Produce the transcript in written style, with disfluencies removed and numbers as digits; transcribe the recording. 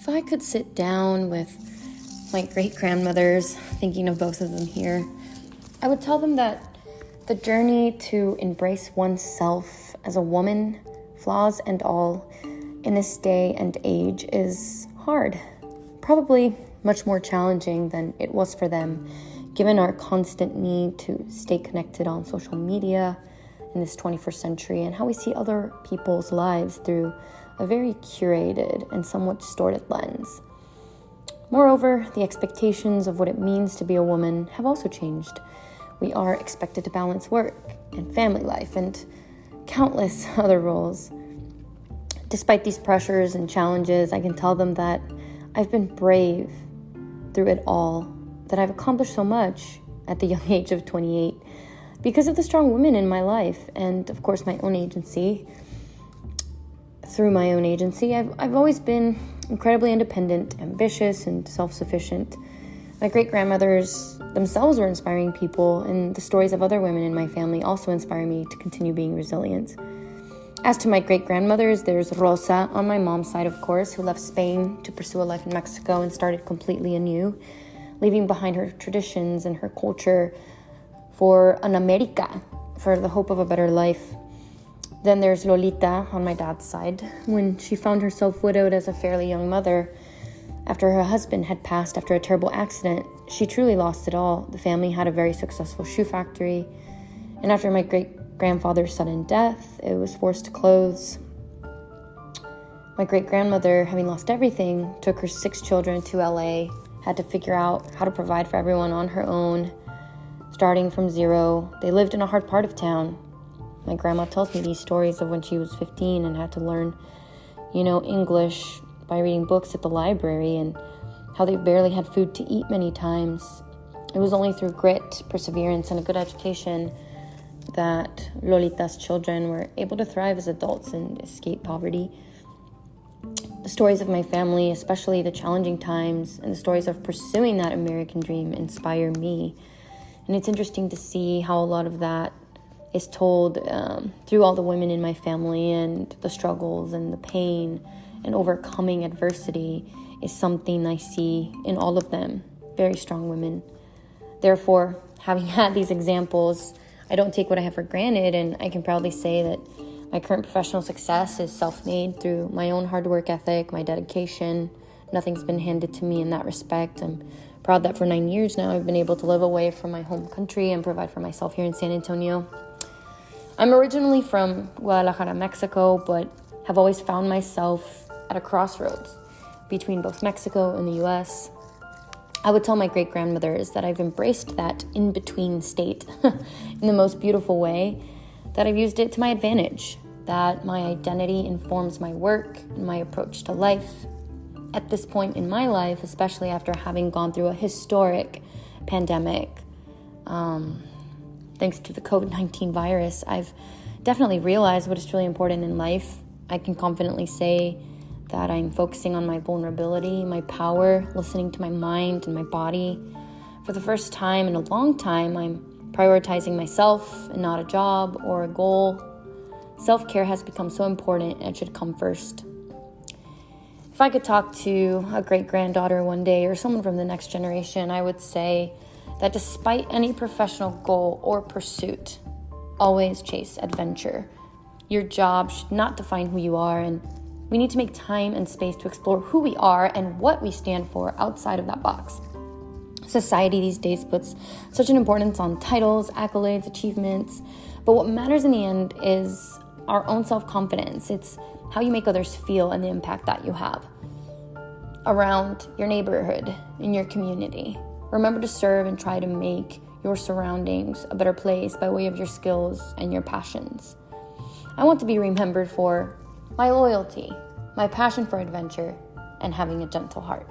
If I could sit down with my great-grandmothers, thinking of both of them here, I would tell them that the journey to embrace oneself as a woman, flaws and all, in this day and age is hard. Probably much more challenging than it was for them, given our constant need to stay connected on social media in this 21st century and how we see other people's lives through a very curated and somewhat distorted lens. Moreover, the expectations of what it means to be a woman have also changed. We are expected to balance work and family life and countless other roles. Despite these pressures and challenges, I can tell them that I've been brave through it all, that I've accomplished so much at the young age of 28 because of the strong women in my life and, of course, my own agency. Through my own agency, I've always been incredibly independent, ambitious, and self-sufficient. My great-grandmothers themselves were inspiring people, and the stories of other women in my family also inspire me to continue being resilient. As to my great-grandmothers, there's Rosa on my mom's side, of course, who left Spain to pursue a life in Mexico and started completely anew, leaving behind her traditions and her culture for an America, for the hope of a better life. Then there's Lolita on my dad's side. When she found herself widowed as a fairly young mother, after her husband had passed after a terrible accident, she truly lost it all. The family had a very successful shoe factory, and after my great-grandfather's sudden death, it was forced to close. My great-grandmother, having lost everything, took her 6 children to LA, had to figure out how to provide for everyone on her own, starting from zero. They lived in a hard part of town. My grandma tells me these stories of when she was 15 and had to learn, English by reading books at the library, and how they barely had food to eat many times. It was only through grit, perseverance, and a good education that Lolita's children were able to thrive as adults and escape poverty. The stories of my family, especially the challenging times and the stories of pursuing that American dream, inspire me. And it's interesting to see how a lot of that is told through all the women in my family, and the struggles and the pain and overcoming adversity is something I see in all of them. Very strong women. Therefore, having had these examples, I don't take what I have for granted, and I can proudly say that my current professional success is self-made through my own hard work ethic, my dedication. Nothing's been handed to me in that respect. I'm proud that for 9 years now I've been able to live away from my home country and provide for myself here in San Antonio. I'm originally from Guadalajara, Mexico, but have always found myself at a crossroads between both Mexico and the U.S. I would tell my great-grandmothers that I've embraced that in-between state in the most beautiful way, that I've used it to my advantage, that my identity informs my work and my approach to life. At this point in my life, especially after having gone through a historic pandemic, thanks to the COVID-19 virus, I've definitely realized what is truly important in life. I can confidently say that I'm focusing on my vulnerability, my power, listening to my mind and my body. For the first time in a long time, I'm prioritizing myself and not a job or a goal. Self-care has become so important, and it should come first. If I could talk to a great-granddaughter one day or someone from the next generation, I would say that despite any professional goal or pursuit, always chase adventure. Your job should not define who you are, and we need to make time and space to explore who we are and what we stand for outside of that box. Society these days puts such an importance on titles, accolades, achievements, but what matters in the end is our own self-confidence. It's how you make others feel and the impact that you have around your neighborhood, in your community. Remember to serve and try to make your surroundings a better place by way of your skills and your passions. I want to be remembered for my loyalty, my passion for adventure, and having a gentle heart.